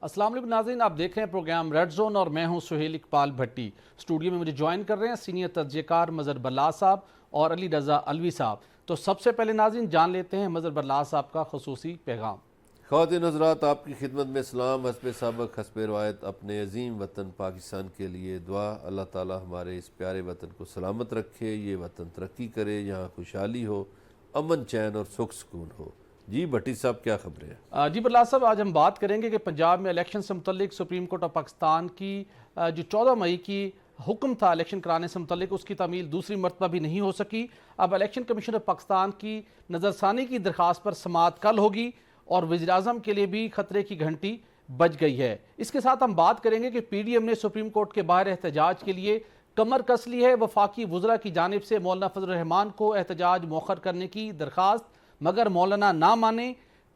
अस्सलाम वालेकुम नाज़रीन, आप देख रहे हैं प्रोग्राम रेड जोन और मैं हूं सुहेल इकबाल भट्टी। स्टूडियो में मुझे ज्वाइन कर रहे हैं सीनियर तज्ज़ियेकार मज़हर बल्लास साहब और अली रज़ा अलवी साहब। तो सबसे पहले नाज़रीन जान लेते हैं मज़हर बल्लास साहब का खुसूसी पैगाम। ख़वातीन हज़रात, आपकी खिदमत में सलाम। हस्ब सबक हस्ब रवायत अपने अजीम वतन पाकिस्तान के लिए दुआ। अल्लाह ताला हमारे इस प्यारे वतन को सलामत रखे, ये वतन तरक्की करे, यहाँ खुशहाली हो, अमन चैन और सुख सुकून हो। जी भट्टी साहब, क्या खबरें हैं? जी बल्लास साहब, आज हम बात करेंगे कि पंजाब में इलेक्शन से मुतल्लिक सुप्रीम कोर्ट ऑफ पाकिस्तान की जो 14 मई की हुक्म था इलेक्शन कराने से मुतल्लिक, उसकी तामील दूसरी मरतबा भी नहीं हो सकी। अब इलेक्शन कमीशन ऑफ पाकिस्तान की नज़रसानी की दरख्वास्त पर समाअत कल होगी और वज़ीर-ए-आज़म के लिए भी खतरे की घंटी बज गई है। इसके साथ हम बात करेंगे कि PDM ने सुप्रीम कोर्ट के बाहर एहतजाज के लिए कमर कस ली है। वफाकी वज़रा की जानिब से मौलाना फजल रहमान को एहतजाज मौखर करने की दरख्वास्त, मगर मौलाना ना माने।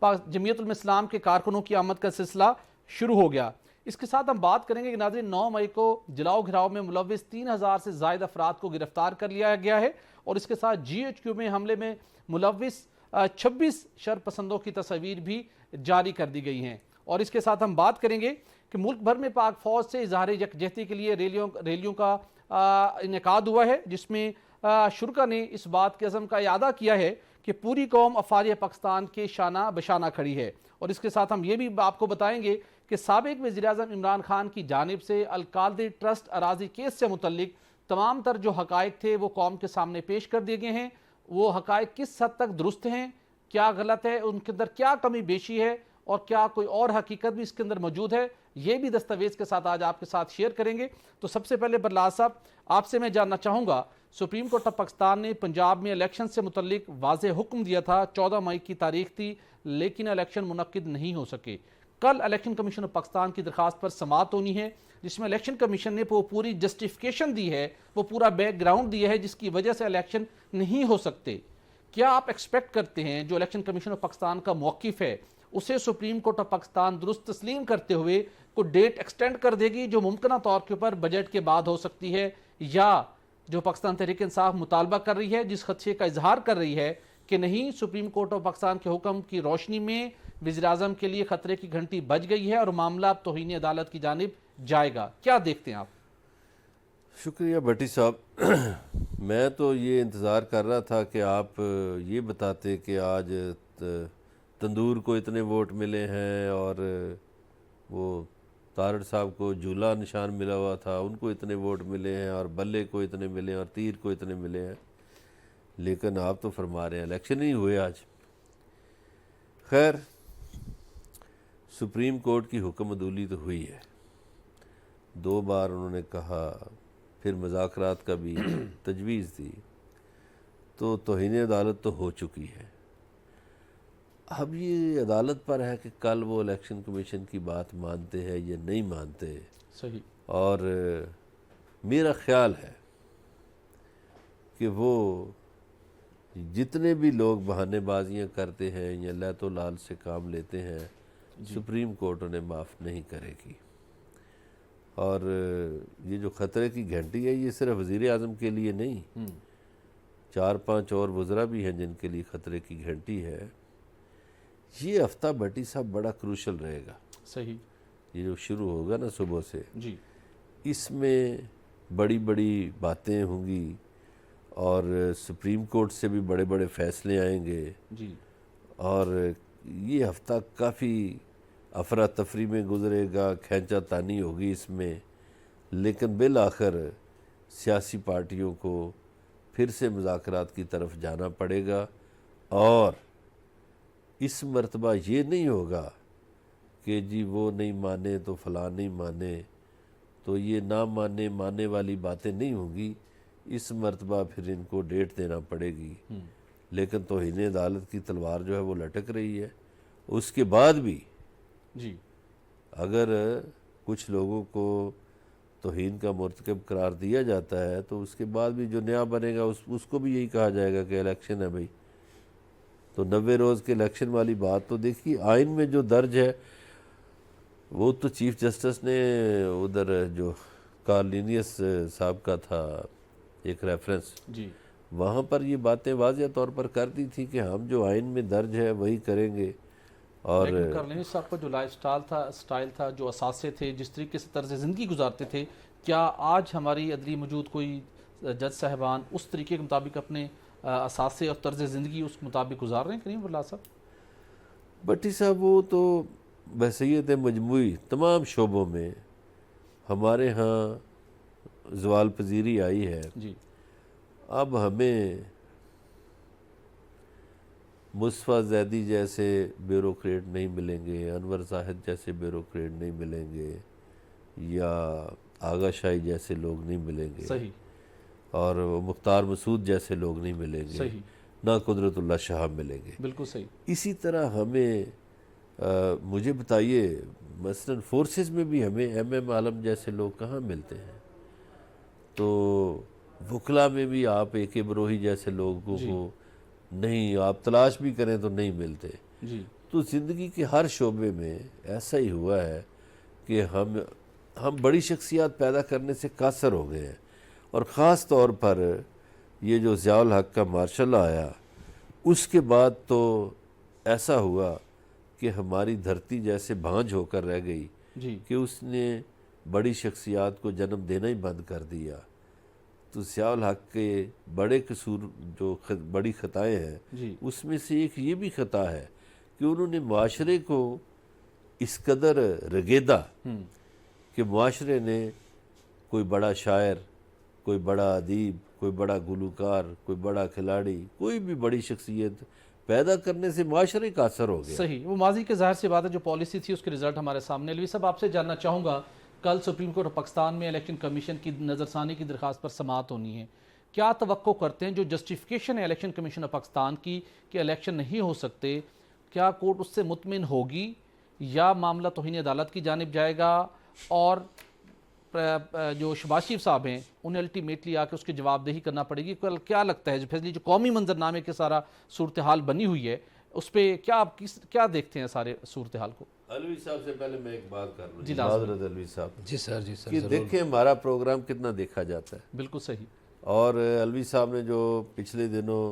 जमीयत उल इस्लाम के कारकुनों की आमद का सिलसिला शुरू हो गया। इसके साथ हम बात करेंगे कि नाज़रीन 9 मई को जलाओ घिराव में मुलविस 3000 से ज़ायद अफराद को गिरफ्तार कर लिया गया है और इसके साथ GHQ में हमले में मुलविस 26 शरपसंदों की तस्वीर भी जारी कर दी गई हैं। और इसके साथ हम बात करेंगे कि मुल्क भर में पाक फौज से इजहार यकजहती के लिए रैलियों का इनेकाद हुआ है, जिसमें शुरा ने इस बात के अज़म का यादा किया है कि पूरी कौम अफवाज पाकिस्तान के शाना बशाना खड़ी है। और इसके साथ हम ये भी आपको बताएंगे कि साबिक वज़ीर-ए-आज़म इमरान खान की जानिब से अल-कादरी ट्रस्ट अराजी केस से मुतल्लिक तमाम तर जो हकायक थे वो कौम के सामने पेश कर दिए गए हैं। वो हकायक किस हद तक दुरुस्त हैं, क्या गलत है, उनके अंदर क्या कमी बेशी है और क्या कोई और हकीकत भी इसके अंदर मौजूद है, ये भी दस्तावेज के साथ आज आपके साथ शेयर करेंगे। तो सबसे पहले बल्लास साहब, आपसे मैं जानना चाहूँगा, सुप्रीम कोर्ट ऑफ पाकिस्तान ने पंजाब में इलेक्शन से मुतल्लिक वाज़ेह हुक्म दिया था। 14 मई की तारीख थी, लेकिन इलेक्शन मुनक्किद नहीं हो सके। कल इलेक्शन कमीशन ऑफ पाकिस्तान की दरख्वास्त पर समाअत होनी है, जिसमें इलेक्शन कमीशन ने वो पूरी जस्टिफिकेशन दी है, वो पूरा बैकग्राउंड दिया है जिसकी वजह से इलेक्शन नहीं हो सकते। क्या आप एक्सपेक्ट करते हैं जो इलेक्शन कमीशन ऑफ पाकिस्तान का मौक़िफ़ है उसे सुप्रीम कोर्ट ऑफ पाकिस्तान दुरुस्त तस्लीम करते हुए को डेट एक्सटेंड कर देगी, जो मुमकिन तौर के ऊपर बजट के बाद हो सकती है, या जो पाकिस्तान तहरीक इंसाफ मुतालबा कर रही है, जिस खदशे का इजहार कर रही है कि नहीं, सुप्रीम कोर्ट ऑफ पाकिस्तान के हुक्म की रोशनी में वज़ीर-ए-आज़म के लिए खतरे की घंटी बज गई है और मामला अब तौहीन अदालत की जानिब जाएगा। क्या देखते हैं आप? शुक्रिया भट्टी साहब। मैं तो ये इंतज़ार कर रहा था कि आप ये बताते कि आज तंदूर को इतने वोट मिले हैं और वो तारड़ साहब को झूला निशान मिला हुआ था, उनको इतने वोट मिले हैं, और बल्ले को इतने मिले हैं और तीर को इतने मिले हैं। लेकिन आप तो फरमा रहे हैं इलेक्शन ही हुए आज। खैर, सुप्रीम कोर्ट की हुक्म अदूली तो हुई है, 2 बार उन्होंने कहा, फिर मुज़ाकरात का भी तजवीज़ दी, तो तौहीन अदालत तो हो चुकी है। अब ये अदालत पर है कि कल वो इलेक्शन कमीशन की बात मानते हैं या नहीं मानते। सही। और मेरा ख्याल है कि वो जितने भी लोग बहानेबाजियाँ करते हैं या लैतो लाल से काम लेते हैं, सुप्रीम कोर्ट उन्हें माफ़ नहीं करेगी। और ये जो ख़तरे की घंटी है, ये सिर्फ वज़ीर-ए-आज़म के लिए नहीं, 4-5 और वज़रा भी हैं जिनके लिए ख़तरे की घंटी है। ये हफ्ता भट्टी साहब बड़ा क्रूशल रहेगा। सही। ये जो शुरू होगा ना सुबह से जी, इसमें बड़ी बड़ी बातें होंगी और सुप्रीम कोर्ट से भी बड़े बड़े फ़ैसले आएंगे। जी, और ये हफ्ता काफ़ी अफरा तफरी में गुजरेगा, खींचा तानी होगी इसमें, लेकिन बिल आखिर सियासी पार्टियों को फिर से मुज़ाकरात की तरफ जाना पड़ेगा। और इस मर्तबा ये नहीं होगा कि जी वो नहीं माने तो फ़लाँ नहीं माने, तो ये ना माने माने वाली बातें नहीं होंगी। इस मर्तबा फिर इनको डेट देना पड़ेगी। लेकिन तौहीन अदालत की तलवार जो है वो लटक रही है। उसके बाद भी जी, अगर कुछ लोगों को तौहीन का मुर्तकब करार दिया जाता है, तो उसके बाद भी जो नया बनेगा उसको भी यही कहा जाएगा कि इलेक्शन है भाई। तो 90 रोज़ के इलेक्शन वाली बात तो देखिए, आइन में जो दर्ज है वो तो चीफ जस्टिस ने उधर जो कार्लिनियस साहब का था एक रेफरेंस, जी, वहाँ पर ये बातें वाज़ेह तौर पर कर दी थी कि हम जो आइन में दर्ज है वही करेंगे। और लेकिन करनी साहब का जो लाइफ स्टाइल था, जो असासे थे, जिस तरीके से तर्ज ज़िंदगी गुजारते थे, क्या आज हमारी अदली मौजूद कोई जज साहबान उस तरीके के मुताबिक अपने असासे और तर्ज ज़िंदगी उस मुताबिक गुजार रहे हैं करीमुल्लाह साहब? भट्टी साहब वो तो बहसीत मजमूई तमाम शोबों में हमारे यहाँ ज़वाल पजीरी आई है जी। अब हमें मुस्तफ़ा ज़ैदी जैसे ब्यूरोक्रेट नहीं मिलेंगे, अनवर ज़ाहिद जैसे ब्यूरोक्रेट नहीं मिलेंगे, या आगा शाही जैसे लोग नहीं मिलेंगे, सही, और मुख्तार मसूद जैसे लोग नहीं मिलेंगे, सही, ना कुदरतुल्लाह शाह मिलेंगे। बिल्कुल सही। इसी तरह हमें मुझे बताइए मसलन फोर्सेस में भी हमें एम आलम जैसे लोग कहाँ मिलते हैं? तो वकला में भी आप AK बरोही जैसे लोगों को नहीं, आप तलाश भी करें तो नहीं मिलते जी। तो ज़िंदगी के हर शोबे में ऐसा ही हुआ है कि हम बड़ी शख्सियत पैदा करने से कासर हो गए हैं। और ख़ास तौर पर ये जो ज़ियाउल हक का मार्शल आया उसके बाद तो ऐसा हुआ कि हमारी धरती जैसे भांज होकर रह गई जी। कि उसने बड़ी शख्सियत को जन्म देना ही बंद कर दिया। तो ज़ियाउल हक के बड़े कसूर जो बड़ी ख़ताएँ हैं जी। उसमें से एक ये भी ख़ता है कि उन्होंने माशरे को इस कदर रगेदा कि माशरे ने कोई बड़ा शायर, कोई बड़ा अदीब, कोई बड़ा गुलूकार, कोई बड़ा खिलाड़ी, कोई भी बड़ी शख्सियत पैदा करने से माशरे का असर हो गया। सही, वो माजी के ज़ाहिर सी बात है, जो पॉलिसी थी उसके रिजल्ट हमारे सामने। अलवी साहब, आपसे जानना चाहूँगा, कल सुप्रीम कोर्ट ऑफ पाकिस्तान में इलेक्शन कमीशन की नज़रसानी की दरख्वास्त पर समाअत होनी है। क्या तवक्को करते हैं जो जस्टिफिकेशन है इलेक्शन कमीशन ऑफ पाकिस्तान की कि इलेक्शन नहीं हो सकते, क्या कोर्ट उससे मुतमिन होगी या मामला तौहीन अदालत की जानिब जाएगा? और जो शहबाज शरीफ साहब हैं उन्हें अल्टीमेटली आके उसकी जवाबदेही करना पड़ेगी। कल क्या लगता है फैसले जो कौमी मंजरनामे के सारा सूरत हाल बनी हुई है उस पर क्या देखते हैं सारे सूरत हाल को? अलवी साहब से पहले मैं एक बात कर लूँ। जी, अलवी साहब। जी सर, जी सर। कि देखें हमारा प्रोग्राम कितना देखा जाता है। बिल्कुल सही। और अलवी साहब ने जो पिछले दिनों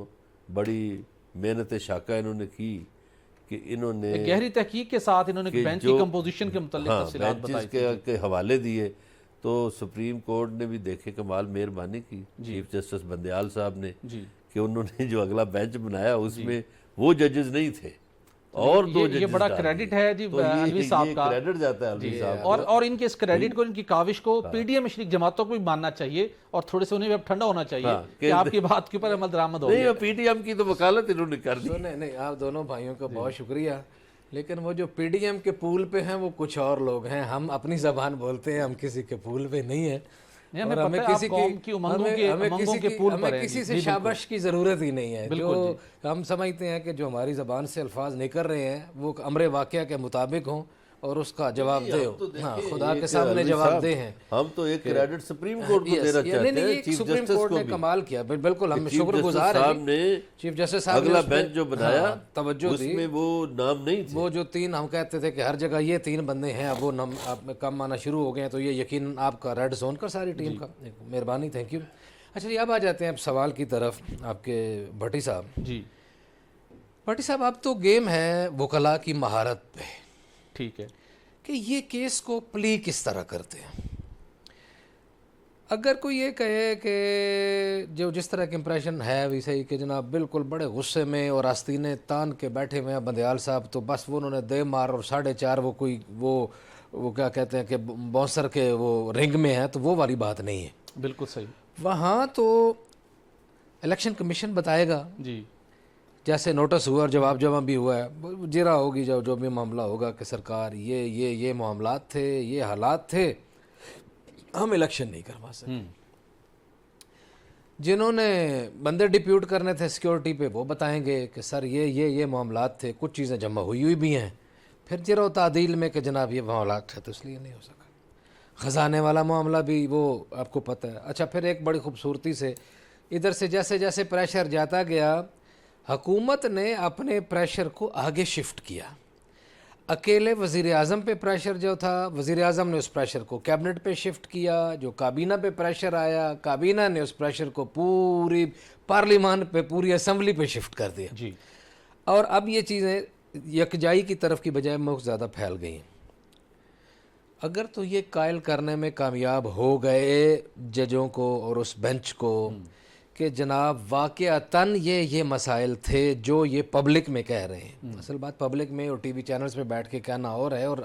बड़ी मेहनत शाका इन्होंने की कि इन्होंने गहरी तहकीक के साथ इन्होंने बेंच की कंपोजिशन के मुतालिक तफसीलात बताई के हवाले दिए। तो सुप्रीम कोर्ट ने भी देखे कमाल मेहरबानी की चीफ जस्टिस बंदयाल साहब ने कि उन्होंने जो अगला बेंच बनाया उसमें वो जजेस नहीं थे और दो जजेस। ये बड़ा क्रेडिट है जी अलवी साहब का, क्रेडिट जाता है अलवी साहब और इनके इस क्रेडिट को, इनकी काविश को PDM में शरीक जमातों को भी मानना चाहिए और थोड़े से उन्हें भी अब ठंडा होना चाहिए कि आपकी बात के ऊपर अमल दरामद हो गया। PDM की तो वकालत इन्होंने कर दी। नहीं, आप दोनों भाइयों का बहुत शुक्रिया, लेकिन वो जो PDM के पूल पे हैं वो कुछ और लोग हैं। हम अपनी ज़बान बोलते हैं, हम किसी के पूल पे नहीं है। और हमें किसी से शाबाश की ज़रूरत ही नहीं है। जो हम समझते हैं कि जो हमारी ज़बान से अल्फाज निकल रहे हैं वो अमरे वाक़या के मुताबिक हों और उसका जवाब दे हो। हाँ, खुदा के सामने जवाब दे हैं। हम तो एक क्रेडिट सुप्रीम कोर्ट को देना चाहते हैं। चीफ सुप्रीम जस्टिस कोर्ट को ने भी कमाल किया, बिल्कुल हम शुक्रगुजार हैं। चीफ जस्टिस साहब अगला बेंच जो बनाया तवज्जो दी, उसमें वो नाम नहीं थे। वो जो 3 हम कहते थे कि हर जगह ये 3 बंदे हैं, अब वो नाम आप कम आना शुरू हो गए हैं। तो ये यकीन आपका रेड जोन का सारी टीम का मेहरबानी, थैंक यू। अच्छा जी, अब आ जाते हैं अब सवाल की तरफ आपके भट्टी साहब। जी भट्टी साहब, अब तो गेम है वकला की महारत पे, ठीक है, कि ये केस को प्ली किस तरह करते हैं। अगर कोई ये कहे कि जो जिस तरह के इम्प्रेशन है वैसे ही कि जनाब बिल्कुल बड़े गुस्से में और आस्तीने तान के बैठे हुए हैं बंदयाल साहब, तो बस वो उन्होंने दे मार और 4.5 वो कोई वो क्या कहते हैं कि बाउंसर के वो रिंग में है, तो वो वाली बात नहीं है। बिल्कुल सही। वहाँ तो इलेक्शन कमीशन बताएगा जी, जैसे नोटिस हुआ और जवाब भी हुआ है, जिरा होगी जो भी मामला होगा कि सरकार ये मामलात थे, ये हालात थे, हम इलेक्शन नहीं करवा सके। जिन्होंने बंदे डिप्यूट करने थे सिक्योरिटी पे वो बताएंगे कि सर ये मामलात थे, कुछ चीज़ें जमा हुई भी हैं। फिर जिरो तादील में कि जनाब ये मामलात थे तो इसलिए नहीं हो सका। ख़जाने वाला मामला भी वो आपको पता है। अच्छा, फिर एक बड़ी खूबसूरती से इधर से जैसे जैसे प्रेशर जाता गया, हुकूमत ने अपने प्रेशर को आगे शिफ्ट किया। अकेले वज़ीर आज़म पे प्रेशर जो था, वज़ीर आज़म ने उस प्रेशर को कैबिनेट पे शिफ्ट किया। जो काबीना पे प्रेशर आया, काबीना ने उस प्रेशर को पूरी पार्लियामान पे, पूरी असम्बली पे शिफ्ट कर दिया। जी। और अब ये चीज़ें यकजाई की तरफ की बजाय मुख ज़्यादा फैल गई हैं। अगर तो ये कायल करने में कामयाब हो गए जजों को और उस बेंच को कि जनाब वाक़अतन ये मसाइल थे जो ये पब्लिक में कह रहे हैं, असल बात पब्लिक में और टीवी चैनल्स पे बैठ के कहना और है और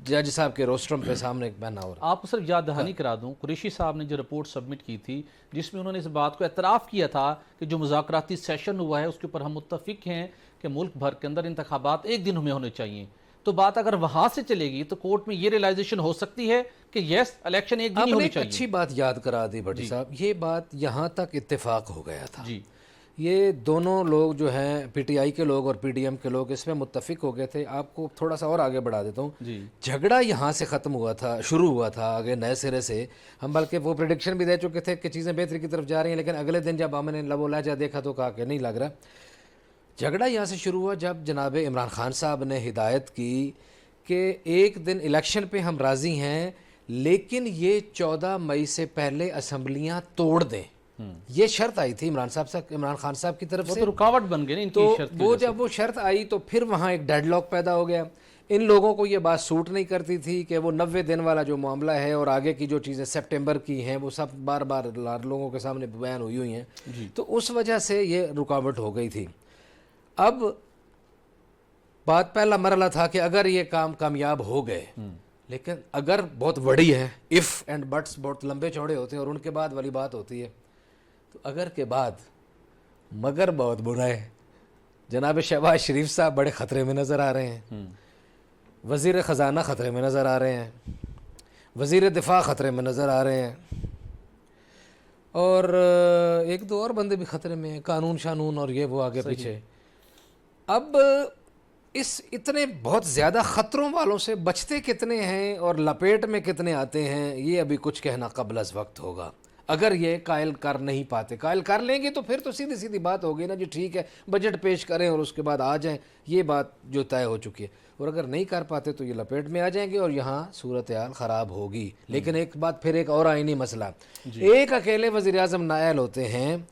जज साहब के रोस्ट्रम पे सामने कहना और है। आपको सिर्फ याद दहानी करा दूं, कुरैशी साहब ने जो रिपोर्ट सबमिट की थी जिसमें उन्होंने इस बात को एतराफ़ किया था कि जो मुज़ाकराती सेशन हुआ है उसके ऊपर हम मुत्तफ़िक हैं कि मुल्क भर के अंदर इंतखाबात एक दिन में होने चाहिए। तो बात अगर वहां से चलेगी तो कोर्ट में ये रियलाइजेशन हो सकती है कि यस इलेक्शन एक दिन ही आपने होनी एक चाहिए। अच्छी बात याद करा दी भट्टी साहब, ये बात यहाँ तक इत्तेफाक हो गया था जी ये दोनों लोग जो हैं पीटीआई के लोग और पीडीएम के लोग इसमें मुत्तफिक हो गए थे। आपको थोड़ा सा और आगे बढ़ा देता हूँ, जी झगड़ा यहाँ से ख़त्म हुआ था, शुरू हुआ था आगे नए सिरे से। हम बल्कि वो प्रिडिक्शन भी दे चुके थे कि चीज़ें बेहतरी की तरफ जा रही हैं, लेकिन अगले दिन जब हमने लबो लहजा देखा तो कहा कि नहीं लग रहा। झगड़ा यहाँ से शुरू हुआ जब जनाब इमरान खान साहब ने हिदायत की कि एक दिन इलेक्शन पे हम राज़ी हैं लेकिन ये 14 मई से पहले असम्बलियाँ तोड़ दें। ये शर्त आई थी इमरान खान साहब की तरफ वो से। तो रुकावट बन गई ना इनकी तो शर्त की वो वजह से। जब वो शर्त आई तो फिर वहाँ एक डेडलॉक पैदा हो गया। इन लोगों को ये बात सूट नहीं करती थी कि वो 90 दिन वाला जो मामला है और आगे की जो चीज़ें सितंबर की हैं वो सब बार बार लोगों के सामने बयान हुई हैं, तो उस वजह से ये रुकावट हो गई थी। अब बात पहला मरला था कि अगर ये काम कामयाब हो गए, लेकिन अगर बहुत बड़ी है, इफ़ एंड बट्स बहुत लंबे चौड़े होते हैं और उनके बाद वाली बात होती है, तो अगर के बाद मगर बहुत बुरा है। जनाब शहबाज शरीफ साहब बड़े ख़तरे में नज़र आ रहे हैं, वज़ीर ख़जाना ख़तरे में नज़र आ रहे हैं, वज़ीर दिफा ख़तरे में नज़र आ रहे हैं, और एक दो और बंदे भी ख़तरे में हैं, कानून शानून और ये वो आगे पीछे। अब इस इतने बहुत ज़्यादा ख़तरों वालों से बचते कितने हैं और लपेट में कितने आते हैं, ये अभी कुछ कहना क़ब्ल अज़ वक्त होगा। अगर ये कायल कर नहीं पाते, कायल कर लेंगे तो फिर तो सीधी सीधी बात होगी ना जी, ठीक है बजट पेश करें और उसके बाद आ जाएं, ये बात जो तय हो चुकी है। और अगर नहीं कर पाते तो ये लपेट में आ जाएंगे और यहाँ सूरत हाल ख़राब होगी। लेकिन एक बात फिर एक और आईनी मसला, एक अकेले वज़ीर आज़म नायल होते हैं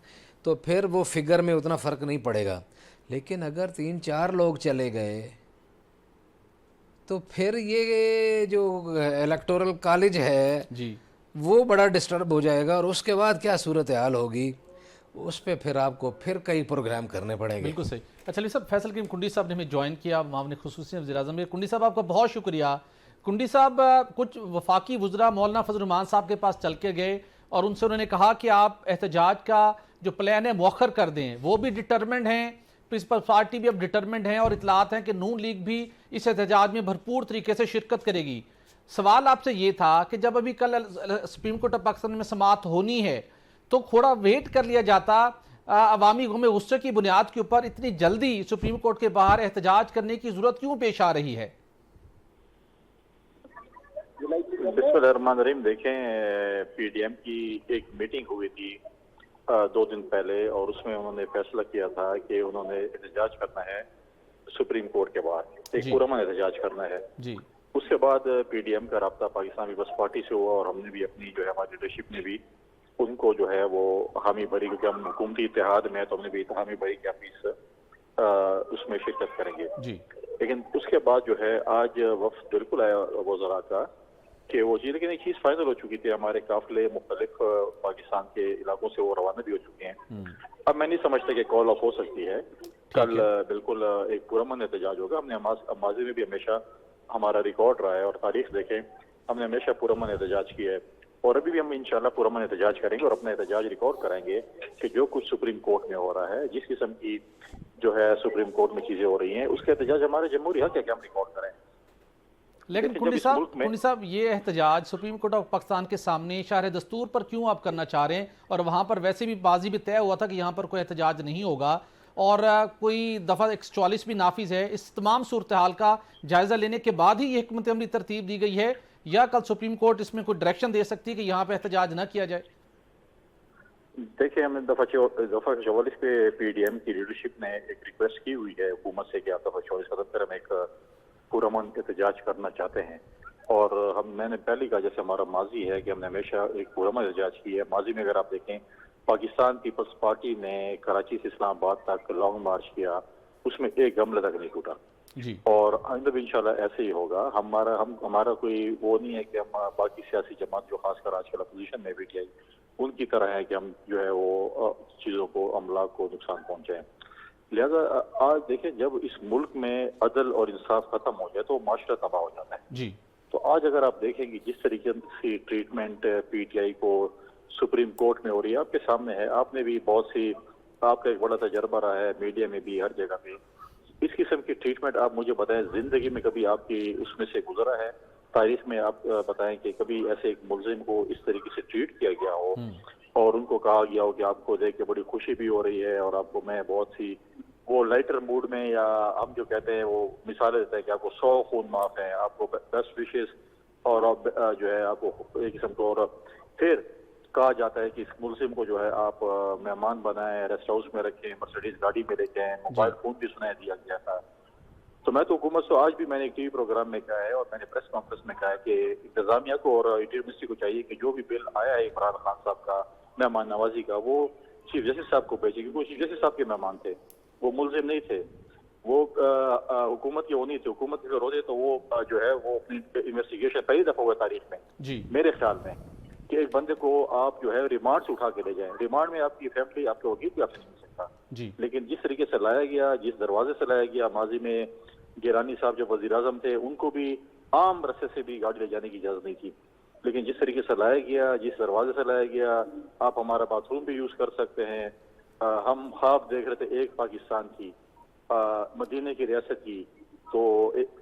तो फिर वो फिगर में उतना फ़र्क नहीं पड़ेगा, लेकिन अगर 3-4 लोग चले गए तो फिर ये जो इलेक्टोरल कॉलेज है जी वो बड़ा डिस्टर्ब हो जाएगा और उसके बाद क्या सूरत हाल होगी, उस पर फिर आपको फिर कई प्रोग्राम करने पड़ेंगे। बिल्कुल सही। अच्छा अली साहब, फैसल करीम कुंडी साहब ने हमें ज्वाइन किया, मामले खुसूसी वज़ीर-ए-आज़म में। कुंडी साहब आपका बहुत शुक्रिया। कुंडी साहब कुछ वफाकी वज़रा मौलाना फजल रहमान साहब के पास चल के गए और उनसे उन्होंने कहा कि आप एहतजाज का जो प्लान है मौखर कर दें। वो भी डिटर्मेंड हैं, प्रिंसिपल पार्टी भी अब डिटर्मेंड हैं और इतलात हैं कि नून लीग भी इस एहतजाज में भरपूर तरीके से शिरकत करेगी। सवाल आपसे ये था कि जब अभी कल सुप्रीम कोर्ट ऑफ पाकिस्तान में समाअत होनी है तो थोड़ा वेट कर लिया जाता, अवामी गम गुस्से की बुनियाद के ऊपर इतनी जल्दी सुप्रीम कोर्ट के बाहर एहतजाज करने की जरूरत क्यों पेश आ रही है? बिस्मिल्लाहिर्रहमानिर्रहीम। देखें, पीडीएम की एक मीटिंग हुई थी 2 दिन पहले और उसमें उन्होंने फैसला किया था कि उन्होंने एहतजाज करना है सुप्रीम कोर्ट के बाहर, एक पुरअमन एहतजाज करना है जी। उसके बाद पीडीएम का राब्ता पाकिस्तान पीपल्स पार्टी से हुआ और हमने भी अपनी जो है हमारी लीडरशिप ने भी उनको जो है वो हामी भरी, क्योंकि हम हुकूमती इत्तेहाद में तो हमने भी हामी भरी कि हम उसमें शिरकत करेंगे जी। लेकिन उसके बाद जो है आज वफ्द बिल्कुल आया वज़रा का कि वो जी, लेकिन एक चीज़ फाइनल हो चुकी थी, हमारे काफिले मुख्तलिफ पाकिस्तान के इलाकों से वो रवाना भी हो चुके हैं। अब मैं नहीं समझता कि कॉल ऑफ हो सकती है। कल बिल्कुल एक पुरअमन एहतजाज होगा। हमने माजी में भी हमेशा हमारा रिकॉर्ड रहा है और तारीख देखें, हमने हमेशा पुरअमन एहतजाज किया है और अभी भी हम इंशाल्लाह पुरअमन एहतजाज करेंगे और अपना एहतजाज रिकॉर्ड कराएंगे कि जो कुछ सुप्रीम कोर्ट में हो रहा है, जिस किस्म की जो है सुप्रीम कोर्ट में चीजें हो रही हैं, उसका एहतजाज हमारे जमहूरी हक है कि हम रिकॉर्ड करें। लेकिन कुंडी साहब ये एहतजाज सुप्रीम कोर्ट ऑफ पाकिस्तान के सामने शरह दस्तूर पर क्यों आप करना चाह रहे हैं? और वहां पर वैसे भी बाजी भी तय हुआ था कि यहाँ पर कोई एहतजाज नहीं होगा और कोई दफ़ा 144 भी नाफिज है। इस तमाम सूरत हाल का जायजा लेने के बाद ही ये हिकमत अमली तरतीब दी गई है या कल सुप्रीम कोर्ट इसमें कोई डायरेक्शन दे सकती है कि यहाँ पे एहतजाज न किया जाए? देखिए, हमने दफ़ा 44 पे पीडीएम की लीडरशिप ने एक रिक्वेस्ट की हुई है हुकूमत से कि आप दफ़ा 44 खत्म कर हम एक पुरअमन एहतजाज करना चाहते हैं। और मैंने पहले कहा, जैसे हमारा माजी है कि हमने हमेशा एक पुरअमन एहतजाज की है। माजी में अगर आप देखें, पाकिस्तान पीपल्स पार्टी ने कराची से इस्लामाबाद तक लॉन्ग मार्च किया, उसमें एक गमला तक नहीं टूटा। जी और आइंदा भी इंशाल्लाह ऐसे ही होगा। हमारा कोई वो नहीं है कि हम बाकी सियासी जमात जो खासकर आजकल अपोजिशन में बैठी है उनकी तरह है कि हम जो है वो चीज़ों को अमला को नुकसान पहुंचाएं। लिहाजा आज देखें, जब इस मुल्क में अदल और इंसाफ खत्म हो जाए तो माशरा तबाह हो जाता है। जी तो आज अगर आप देखेंगे जिस तरीके से ट्रीटमेंट पीटीआई को सुप्रीम कोर्ट में हो रही है, आपके सामने है, आपने भी बहुत सी, आपका एक बड़ा तजर्बा रहा है मीडिया में भी, हर जगह पे इस किस्म की ट्रीटमेंट। आप मुझे बताएं, जिंदगी में कभी आपकी उसमें से गुजरा है? तारीख में आप बताएं कि कभी ऐसे एक मुलजिम को इस तरीके से ट्रीट किया गया हो और उनको कहा गया हो कि आपको देख के बड़ी खुशी भी हो रही है और आपको मैं बहुत सी वो लाइटर मूड में, या हम जो कहते हैं वो मिसालें देते हैं कि आपको 100 खून माफ है, आपको बेस्ट विशेष, और आप जो है आपको एक किस्म को, और फिर कहा जाता है कि इस मुलजिम को जो है आप मेहमान बनाएं, रेस्ट हाउस में रखें, मर्सिडीज गाड़ी में लेके आए, मोबाइल फोन भी सुनाया दिया गया था। तो मैं तो हुकूमत से आज भी मैंने एक टीवी प्रोग्राम में कहा है और मैंने प्रेस कॉन्फ्रेंस में कहा है कि इंतजामिया को और इंटीरियर मिनिस्ट्री को चाहिए कि जो भी बिल आया है इमरान खान साहब का मेहमान नवाजी का, वो चीफ जस्टिस साहब को भेजे, क्योंकि वो चीफ जस्टिस साहब के मेहमान थे, वो मुलजिम नहीं थे, वो हुकूमत के वो नहीं थे। हुकूमत के अगर होते तो वो जो है वो अपनी इन्वेस्टिगेशन पहली दफा हुआ तारीख में जी मेरे ख्याल में कि एक बंदे को आप जो है रिमांड से उठा के ले जाएं। रिमांड में आपकी फैमिली, आपके वकील भी आपसे नहीं मिल सकता। जी लेकिन जिस तरीके से लाया गया, जिस दरवाजे से लाया गया, माजी में गिरानी साहब जो वजीर आजम थे उनको भी आम रस्ते से भी गाड़ी ले जाने की इजाजत नहीं थी, लेकिन जिस तरीके से लाया गया, जिस दरवाजे से लाया गया, आप हमारा बाथरूम भी यूज कर सकते हैं। हम ख्वाब देख रहे थे एक पाकिस्तान की, मदीने की रियासत की, तो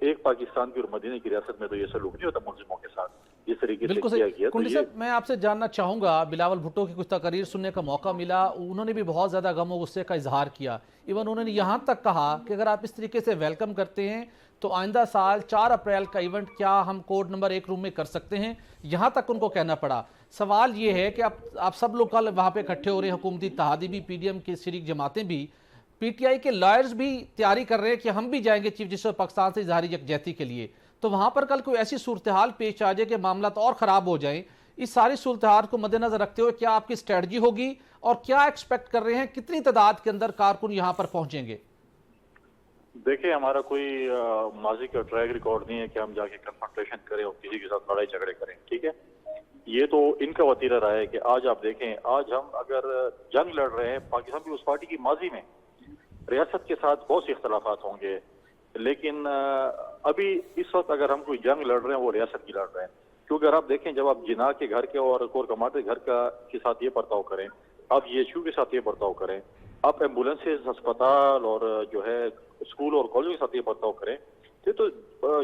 एक पाकिस्तान की और मदीने की रियासत में तो ये सलूक नहीं होता मुल्जिमों के साथ जिस तरीके से बिल्कुल किया सही। गया। तो कुंडी ये साहब, मैं आपसे जानना चाहूँगा, बिलावल भुट्टो की कुछ तकरीर सुनने का मौका मिला, उन्होंने भी बहुत ज़्यादा गम और गुस्से का इजहार किया। इवन उन्होंने यहाँ तक कहा कि अगर आप इस तरीके से वेलकम करते हैं तो आइंदा साल 4 अप्रैल का इवेंट क्या हम कोड नंबर 1 रूम में कर सकते हैं, यहाँ तक उनको कहना पड़ा। सवाल ये है कि आप सब लोग कल वहाँ पे इकट्ठे हो रहे हैं, हुकूमती इत्तेहादी भी, पीडीएम की शरीक जमातें भी, पीटीआई के लॉयर्स भी तैयारी कर रहे हैं कि हम भी जाएंगे चीफ जस्टिस ऑफ पाकिस्तान से इजहारी यकजहती के लिए। तो वहां पर कल कोई ऐसी सूरत हाल पेश आ जाए कि मामला तो और ख़राब हो जाए, इस सारी सूरत हाल को मद्देनजर रखते हुए क्या आपकी स्ट्रेटजी होगी और क्या एक्सपेक्ट कर रहे हैं, कितनी तादाद के अंदर कारकुन यहां पर पहुंचेंगे? देखिए, हमारा कोई माजी का ट्रैक रिकॉर्ड नहीं है कि हम जाके कन्फ्रंटेशन करें और किसी के साथ लड़ाई झगड़े करें, ठीक है। ये तो इनका वतीरा रहा है कि आज आप देखें, आज हम अगर जंग लड़ रहे हैं पाकिस्तान की, उस पार्टी की माजी में रियासत के साथ बहुत से इख्तलाफात होंगे, लेकिन अभी इस वक्त अगर हम कोई जंग लड़ रहे हैं वो रियासत की लड़ रहे हैं। क्योंकि अगर आप देखें, जब आप जिना के घर के और कोर कमांडर के घर के साथ ये बर्ताव करें, आप येशू के साथ ये बर्ताव करें, आप एम्बुलेंसेज, अस्पताल और जो है स्कूल और कॉलेज के साथ ये बर्ताव करें, तो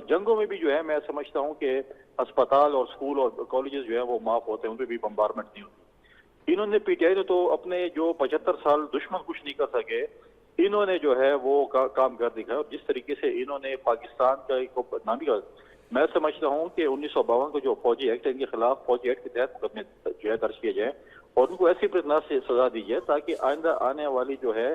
जंगों में भी जो है मैं समझता हूँ कि अस्पताल और स्कूल और कॉलेजेस जो है वो माफ होते हैं, उन पर भी बम्बारमेंट नहीं होती। इन्होंने पीटीआई ने तो अपने जो 75 साल दुश्मन कुछ नहीं कर सके, इन्होंने जो है वो काम कर दिखाया। और जिस तरीके से इन्होंने पाकिस्तान का एक बदनामी का, मैं समझता हूँ कि 1952 को जो फौजी एक्ट है, इनके खिलाफ फौजी एक्ट के तहत मुकदमे जो है दर्ज किए जाए और उनको ऐसी प्रतना से सजा दी जाए ताकि आइंदा आने वाली जो है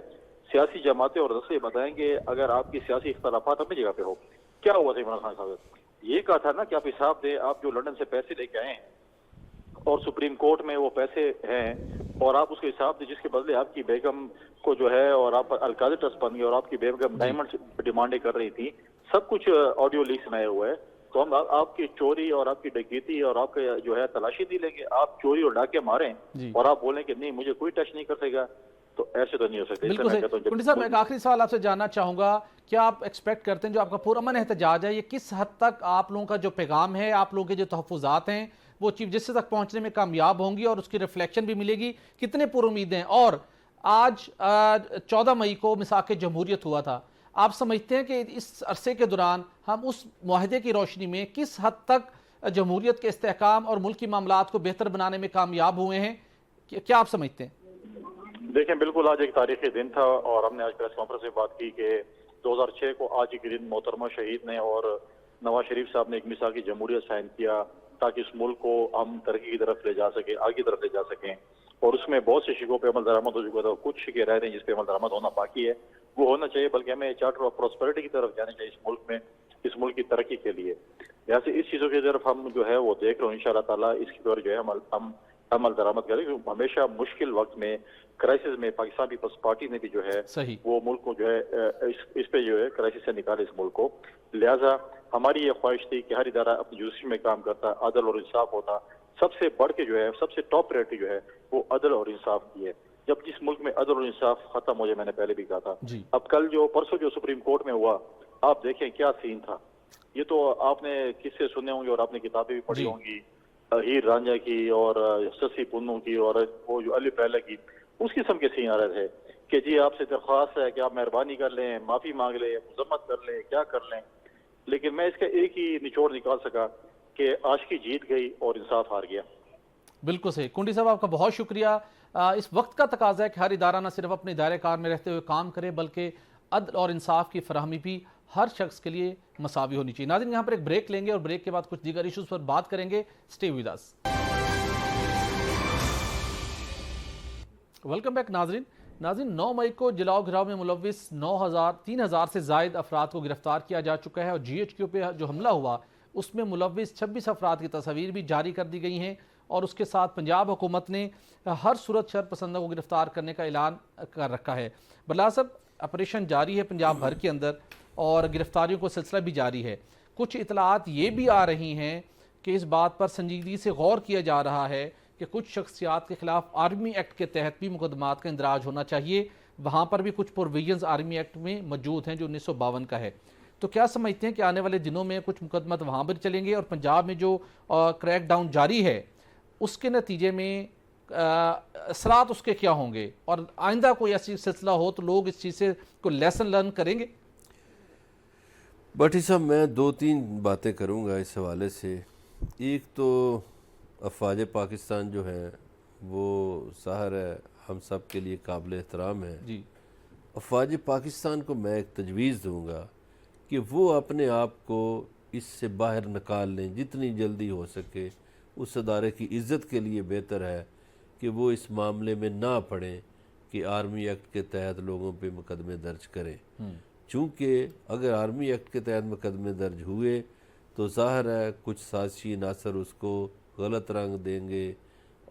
सियासी जमातें और दस्ते बताएंगे अगर आपकी सियासी इख्तलाफात अपनी जगह पे हो। क्या हुआ था इमरान खान साहब, ये कहा था ना कि आप हिसाब दें, आप जो लंदन से पैसे लेके आए हैं और सुप्रीम कोर्ट में वो पैसे हैं और आप उसके हिसाब दें, जिसके बदले आपकी बेगम को जो है, और आप अलकादी ट्रस्ट बन गए और आपकी बेगम डायमंड डिमांडें कर रही थी, सब कुछ ऑडियो लीक्स में आए हुए हैं। तो हम आपकी चोरी और आपकी डकैती और आपके जो है तलाशी नहीं लेंगे, आप चोरी और डाके मारें और आप बोलें कि नहीं मुझे कोई टच नहीं कर सकेगा, तो ऐसे तो नहीं हो सकता। बिल्कुल सही। कुंडी साहब, मैं एक आखिरी सवाल आपसे जानना चाहूंगा, क्या आप एक्सपेक्ट करते हैं जो आपका पुरअमन एहतजाज है, ये किस हद तक आप लोगों का जो पैगाम है, आप लोगों के जो तहफ़्फ़ुज़ात हैं वो चीफ जस्टिस तक पहुंचने में कामयाब होंगी और उसकी रिफ्लेक्शन भी मिलेगी? कितने पुरुमीद हैं? और आज 14 मई को मिसाक जमहूरियत हुआ था, आप समझते हैं कि इस अरसे के दौरान हम उस मुआहदे की रोशनी में किस हद तक जमहूरियत के इस्तेहकाम और मुल्की मामलात को बेहतर बनाने में कामयाब हुए हैं? क्या आप समझते हैं? देखें, बिल्कुल आज एक तारीखी दिन था और हमने आज प्रेस कॉन्फ्रेंस में बात की कि 2006 को आज ही के दिन मोहतरमा शहीद ने और नवाज शरीफ साहब ने एक मिसाल की जमहूरियत साइन किया ताकि इस मुल्क को हम तरक्की की तरफ ले जा सके, आगे की तरफ ले जा सकें। और उसमें बहुत से शिकों पर अमल दरामद हो चुका था, कुछ शिके रह रहे हैं जिस पे अमल दरामद होना बाकी है, वो होना चाहिए। बल्कि हमें चार्टर ऑफ प्रॉस्पेरिटी की तरफ जाना चाहिए इस मुल्क में, इस मुल्क की तरक्की के लिए। जैसे इस चीज़ों की तरफ हम जो है वो देख रहे हो, इंशाअल्लाह ताला इसकी तरफ जो है हम अमल दरामद करें। क्योंकि हमेशा मुश्किल वक्त में, क्राइसिस में पाकिस्तान पीपल्स पार्टी ने भी जो है सही वो मुल्क को जो है इस पे जो है क्राइसिस से निकाले इस मुल्क को। लिहाजा हमारी ये ख्वाहिश थी कि हर इदारा अपनी जुडिशरी में काम करता, अदल और इंसाफ होता। सबसे बढ़ के जो है, सबसे टॉप प्रायोरिटी जो है वो अदल और इंसाफ की है। जब जिस मुल्क में अदल और इंसाफ खत्म हो जाए, मैंने पहले भी कहा था, जी अब कल जो परसों जो सुप्रीम कोर्ट में हुआ, आप देखें क्या सीन था। ये तो आपने किससे सुने होंगे और आपने किताबें भी पढ़ी जी। होंगी, हीर रांझा की और ससी पुन्नू की और वो जो अली पहले की, उस किस्म के सीन आ रहे थे कि जी आपसे दरख्वास्त है कि आप मेहरबानी कर लें, माफी मांग लें, मजम्मत कर लें, क्या कर लें। लेकिन मैं इसका एक ही निचोड़ निकाल सका कि आशिकी जीत गई और इंसाफ हार गया। बिल्कुल सही। कुंडी साहब आपका बहुत शुक्रिया। इस वक्त का तकाजा है कि हर इदारा न सिर्फ अपने दायरे कार में रहते हुए काम करे, बल्कि अदल और इंसाफ की फराहमी भी हर शख्स के लिए मसावी होनी चाहिए। नाज़रीन, यहाँ पर एक ब्रेक लेंगे और ब्रेक के बाद कुछ दीगर इशूज़ पर बात करेंगे। Stay with us. Welcome back नाज़रीन। 9 मई को जलाओ घिराव में मुलविस 3,000 से जायद अफराद को गिरफ्तार किया जा चुका है और GHQ पे जो हमला हुआ उसमें मुलविस 26 अफराद की तस्वीर भी जारी कर दी गई हैं और उसके साथ पंजाब हुकूमत ने हर सूरत शर पसंदों को गिरफ्तार करने का ऐलान कर रखा है। बलासब ऑपरेशन जारी है पंजाब भर के अंदर और गिरफ्तारियों का सिलसिला भी जारी है। कुछ इतलात ये भी आ रही हैं कि इस बात पर संजीदगी से गौर किया जा रहा है कि कुछ शख्सियात के खिलाफ आर्मी एक्ट के तहत भी मुकदमात का इंदराज होना चाहिए। वहाँ पर भी कुछ प्रोविजंस आर्मी एक्ट में मौजूद हैं जो 1952 का है। तो क्या समझते हैं कि आने वाले दिनों में कुछ मुकदमात वहाँ पर चलेंगे और पंजाब में जो क्रैक डाउन जारी है उसके नतीजे में असरात उसके क्या होंगे और आइंदा कोई ऐसी सिलसिला हो तो लोग इस चीज़ से कोई लेसन लर्न करेंगे? भट्टी साहब, मैं 2-3 बातें करूंगा इस हवाले से। एक तो अफवाज पाकिस्तान जो है वो ज़ाहिर है हम सब के लिए काबिल एहतराम है जी। अफवाज पाकिस्तान को मैं एक तजवीज़ दूंगा कि वो अपने आप को इससे बाहर निकाल लें जितनी जल्दी हो सके। उस अदारे की इज़्ज़त के लिए बेहतर है कि वो इस मामले में ना पड़ें कि आर्मी एक्ट के तहत लोगों पे मुकदमे दर्ज करें। चूँकि अगर आर्मी एक्ट के तहत मुकदमे दर्ज हुए तो ज़ाहिर है कुछ साजिशी अनासर उसको गलत रंग देंगे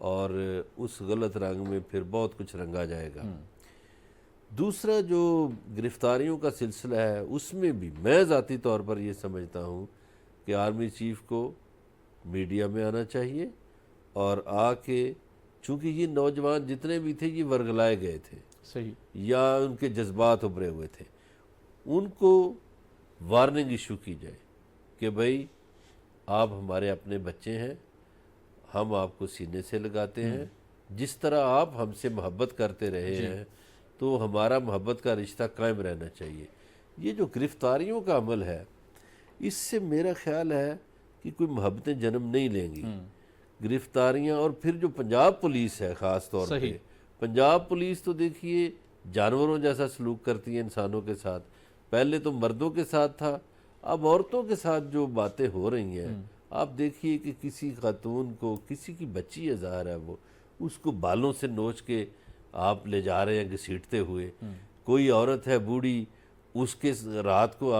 और उस गलत रंग में फिर बहुत कुछ रंगा जाएगा। दूसरा जो गिरफ्तारियों का सिलसिला है उसमें भी मैं ज़ाती तौर पर ये समझता हूँ कि आर्मी चीफ को मीडिया में आना चाहिए और आके, चूँकि ये नौजवान जितने भी थे ये वर्गलाए गए थे, सही, या उनके जज्बात उभरे हुए थे, उनको वार्निंग इशू की जाए कि भाई आप हमारे अपने बच्चे हैं, हम आपको सीने से लगाते हैं, जिस तरह आप हमसे मोहब्बत करते रहे हैं तो हमारा मोहब्बत का रिश्ता कायम रहना चाहिए। ये जो गिरफ्तारियों का अमल है इससे मेरा ख्याल है कि कोई मोहब्बतें जन्म नहीं लेंगी। गिरफ्तारियां, और फिर जो पंजाब पुलिस है ख़ास तौर पे, पंजाब पुलिस तो देखिए जानवरों जैसा सलूक करती है इंसानों के साथ। पहले तो मर्दों के साथ था, अब औरतों के साथ जो बातें हो रही हैं, आप देखिए कि किसी खातून को, किसी की बच्ची है ज़ाहिर है, वो उसको बालों से नोच के आप ले जा रहे हैं घसीटते हुए। कोई औरत है बूढ़ी, उसके रात को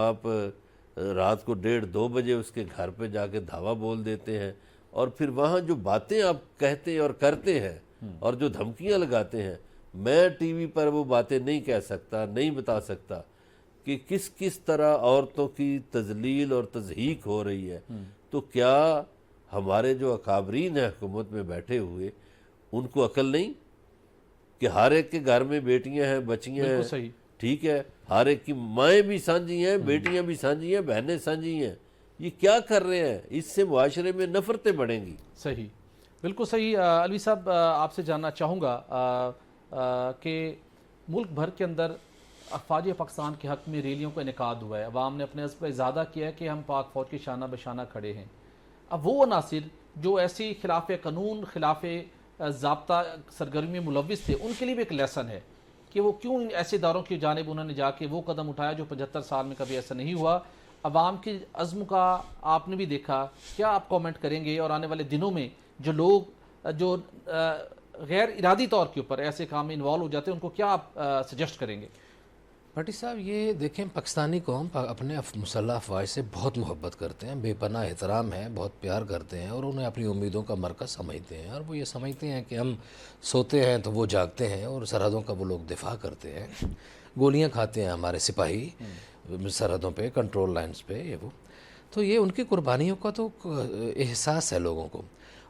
1:30-2 बजे उसके घर पे जाके धावा बोल देते हैं और फिर वहाँ जो बातें आप कहते हैं और करते हैं और जो धमकियाँ लगाते हैं, मैं टीवी पर वो बातें नहीं कह सकता, नहीं बता सकता कि किस किस तरह औरतों की तजलील और तज़हीक हो रही है। तो क्या हमारे जो अकाबरीन हैं हुकूमत में बैठे हुए, उनको अकल नहीं कि हर एक के घर में बेटियां हैं, बच्चियां हैं, ठीक है, हर एक की माएँ भी साझी हैं, बेटियां भी साझी हैं, बहनें साझी हैं। ये क्या कर रहे हैं? इससे मुआशरे में नफरतें बढ़ेंगी। सही, बिल्कुल सही। अलवी साहब, आपसे जानना चाहूँगा कि मुल्क भर के अंदर अफवाज पाकिस्तान के हक़ में रैलियों का इनेकाद हुआ है, अवाम ने अपने अज़्म पर इज़ादा किया है कि हम पाक फ़ौज के शाना बशाना खड़े हैं। अब वो अनासिर जो ऐसी खिलाफ कानून, खिलाफ ज़ाब्ता सरगर्मी में मुलविस थे, उनके लिए भी एक लेसन है कि वो क्यों ऐसे इदारों की जानिब उन्होंने जाके वो कदम उठाया जो 75 साल में कभी ऐसा नहीं हुआ। अवाम के अज़्म का आपने भी देखा, क्या आप कमेंट करेंगे? और आने वाले दिनों में जो लोग जो गैर इरादी तौर के ऊपर ऐसे काम में इन्वॉल्व हो जाते हैं, उनको क्या आप सजेस्ट करेंगे? भट्टी साहब, ये देखें, पाकिस्तानी कौम अपने मुसल्लह अफवाज से बहुत मोहब्बत करते हैं, बेपनाह एहतराम है, बहुत प्यार करते हैं और उन्हें अपनी उम्मीदों का मरकज़ समझते हैं। और वो ये समझते हैं कि हम सोते हैं तो वो जागते हैं और सरहदों का वो लोग दिफा करते हैं। गोलियां खाते हैं हमारे सिपाही सरहदों पे, कंट्रोल लाइन्स पे, ये वो। तो ये उनकी कुर्बानियों का तो एहसास है लोगों को।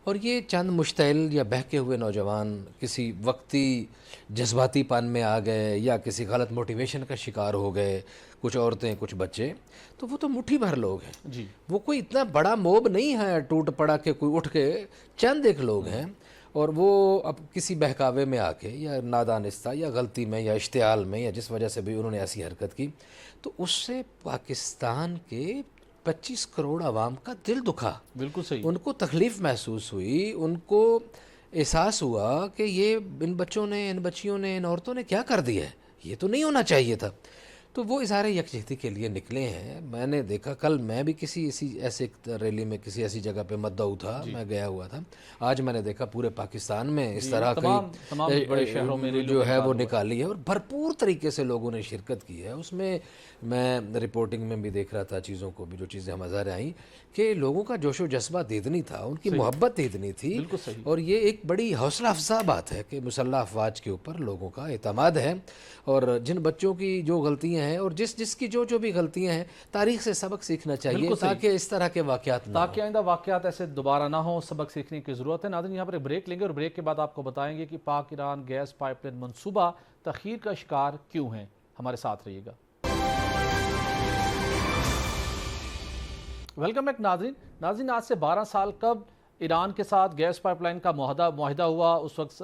और ये चंद मुश्तइल या बहके हुए नौजवान किसी वक्ती जज्बातीपन में आ गए या किसी गलत मोटिवेशन का शिकार हो गए, कुछ औरतें कुछ बच्चे, तो वो तो मुट्ठी भर लोग हैं जी। वो कोई इतना बड़ा मोब नहीं है टूट पड़ा के कोई उठ के, चंद एक लोग हैं। और वो अब किसी बहकावे में आके या नादानिस्ता या गलती में या इश्तियाल में या जिस वजह से भी उन्होंने ऐसी हरकत की, तो उससे पाकिस्तान के 25 करोड़ आवाम का दिल दुखा। बिल्कुल सही। उनको तकलीफ़ महसूस हुई, उनको एहसास हुआ कि ये इन बच्चों ने, इन बच्चियों ने, इन औरतों ने क्या कर दिया है, ये तो नहीं होना चाहिए था। तो वो इज़हार यकजहती के लिए निकले हैं। मैंने देखा, कल मैं भी किसी ऐसे रैली में किसी ऐसी जगह पे मद्दऊ था, मैं गया हुआ था। आज मैंने देखा पूरे पाकिस्तान में इस तरह तमाम बड़े शहरों में की जो है वो निकाली है और भरपूर तरीके से लोगों ने शिरकत की है उसमें। मैं रिपोर्टिंग में भी देख रहा था चीज़ों को भी, जो चीज़ें हम नज़र आई कि लोगों का जोशो जज्बा इतनी था, उनकी मोहब्बत इतनी थी। और ये एक बड़ी हौसला अफजा बात है कि मुसल्लह अफवाज के ऊपर लोगों का एतमाद है। और जिन बच्चों की जो गलतियां हैं और जिसकी जो भी गलतियां हैं, तारीख से सबक सीखना चाहिए ताकि इस तरह के वाक़यात ना, ताकि आइंदा वाक़यात ऐसे दोबारा ना हो। सबक सीखने की ज़रूरत है। नाज़रीन, यहाँ पर एक ब्रेक लेंगे और ब्रेक के बाद आपको बताएंगे कि पाक ईरान गैस पाइपलाइन मंसूबा तख़ीर का शिकार क्यों है। हमारे साथ रहिएगा। वेलकम बैक नाज़रीन, आज से 12 साल कब ईरान के साथ गैस पाइपलाइन का मुआहिदा हुआ, उस वक्त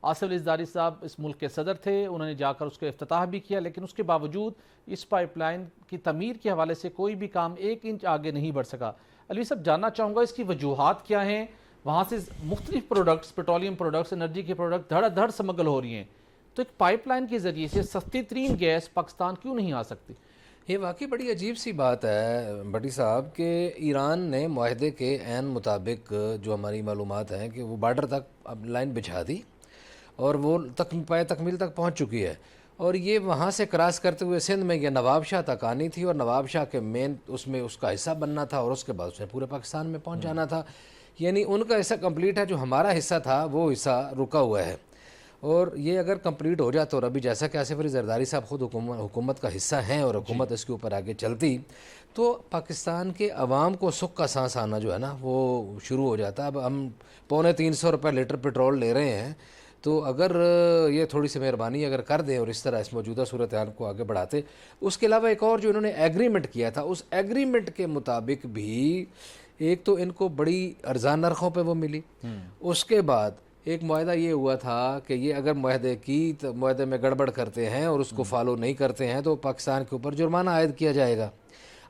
आसिफ अली ज़रदारी साहब इस मुल्क के सदर थे, उन्होंने जाकर उसका इफ्तिताह भी किया। लेकिन उसके बावजूद इस पाइपलाइन की तमीर के हवाले से कोई भी काम 1 इंच आगे नहीं बढ़ सका। अलवी साहब, जानना चाहूँगा इसकी वजूहात क्या हैं? वहाँ से मुख्तलिफ प्रोडक्ट्स, पेट्रोलियम प्रोडक्ट्स, एनर्जी के प्रोडक्ट धड़ स्मगल हो रही हैं, तो एक पाइपलाइन के ज़रिए से सस्ती तरीन गैस पाकिस्तान क्यों नहीं आ सकती? ये वाकई बड़ी अजीब सी बात है भट्टी साहब कि ईरान ने मुआहदे के ऐन मुताबिक, जो हमारी मालूमात हैं, कि वो बॉर्डर तक अब लाइन बिछा दी और वो तकमील तक पहुंच चुकी है। और ये वहाँ से क्रॉस करते हुए सिंध में ये नवाब शाह तक आनी थी और नवाब शाह के मेन उसमें उसका हिस्सा बनना था और उसके बाद उसने पूरे पाकिस्तान में पहुँच जाना था। यानी उनका हिस्सा कंप्लीट है, जो हमारा हिस्सा था वो हिस्सा रुका हुआ है। और ये अगर कंप्लीट हो जाता, और अभी जैसा कि आसिफ अली ज़रदारी साहब खुद हुकूमत का हिस्सा हैं और हुकूमत इसके ऊपर आगे चलती, तो पाकिस्तान के अवाम को सुख का सांस आना जो है ना वो शुरू हो जाता। अब हम 250 रुपये लीटर पेट्रोल ले रहे हैं, तो अगर ये थोड़ी सी मेहरबानी अगर कर दें और इस तरह इस मौजूदा सूरत हाल को आगे बढ़ाते। उसके अलावा एक और जो इन्होंने एग्रीमेंट किया था, उस एग्रीमेंट के मुताबिक भी एक तो इनको बड़ी अर्जान नरखों पे वो मिली। उसके बाद एक मुआहदा ये हुआ था कि ये अगर मुआहदे में गड़बड़ करते हैं और उसको फॉलो नहीं करते हैं तो पाकिस्तान के ऊपर जुर्माना आयद किया जाएगा।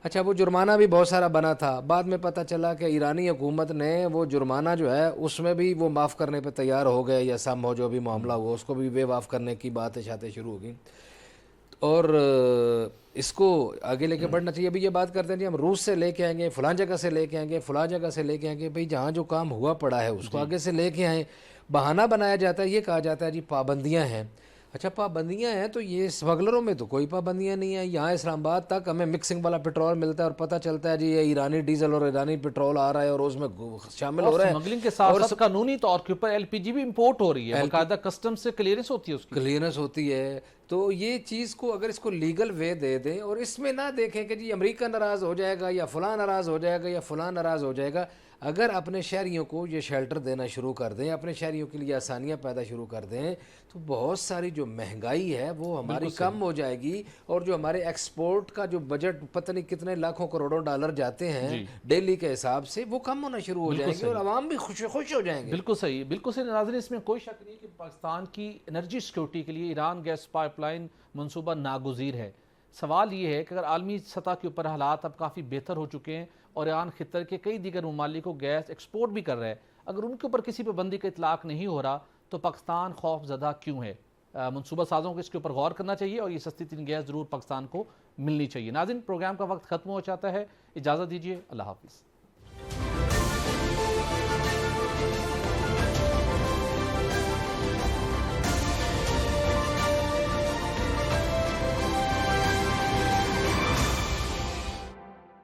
अच्छा, वो जुर्माना भी बहुत सारा बना था। बाद में पता चला कि ईरानी हुकूमत ने वो जुर्माना जो है उसमें भी वो माफ़ करने पे तैयार हो गए, या सम हो जो भी मामला हुआ उसको भी वे माफ़ करने की बातें शातें शुरू हो गई। और इसको आगे लेके बढ़ना चाहिए। अभी ये बात करते हैं जी हम रूस से लेके आएंगे, फ़लाँ जगह से लेके आएंगे, फ़लाँ जगह से लेके आएंगे। भाई जहाँ जो काम हुआ पड़ा है उसको आगे से लेके आएँ। बहाना बनाया जाता है, ये कहा जाता है जी पाबंदियाँ हैं। अच्छा, पाबंदियाँ हैं तो ये स्मगलरों में तो कोई पाबंदियाँ नहीं है। यहाँ इस्लामाबाद तक हमें मिक्सिंग वाला पेट्रोल मिलता है और पता चलता है जी ये ईरानी डीजल और ईरानी पेट्रोल आ रहा है और उसमें शामिल हो रहा है। स्मगलिंग के साथ साथ कानूनी तौर के ऊपर एलपीजी भी इंपोर्ट हो रही है, बाकायदा कस्टम से क्लियरेंस होती है, उसकी क्लियरेंस होती है। तो ये चीज़ को अगर इसको लीगल वे दे दें और इसमें ना देखें कि जी अमेरिका नाराज़ हो जाएगा या फ़लाँ नाराज़ हो जाएगा या फ़लाँ नाराज़ हो जाएगा। अगर अपने शहरियों को ये शेल्टर देना शुरू कर दें, अपने शहरियों के लिए आसानियाँ पैदा शुरू कर दें, तो बहुत सारी जो महंगाई है वो हमारी कम हो जाएगी। और जो हमारे एक्सपोर्ट का जो बजट पता नहीं कितने लाखों करोड़ों डॉलर जाते हैं डेली के हिसाब से, वो कम होना शुरू हो जाएंगे और आवाम भी खुश हो जाएंगे। बिल्कुल सही, बिल्कुल सही। नाज़रीन, इसमें कोई शक नहीं कि पाकिस्तान की एनर्जी सिक्योरिटी के लिए ईरान गैस पाइपलाइन मंसूबा नागुज़ीर है। सवाल ये है कि अगर आलमी सतह के ऊपर हालात अब काफ़ी बेहतर हो चुके हैं और ईरान खित्तर के कई दीगर ममालिक को गैस एक्सपोर्ट भी कर रहा है, अगर उनके ऊपर किसी पाबंदी का इतलाक़ नहीं हो रहा तो पाकिस्तान खौफज़दा क्यों है? मनसूबा साज़ों को इसके ऊपर गौर करना चाहिए और ये सस्ती तरीन गैस ज़रूर पाकिस्तान को मिलनी चाहिए। नाज़रीन, प्रोग्राम का वक्त ख़त्म हो जाता है, इजाज़त दीजिए, अल्लाह हाफ़िज़।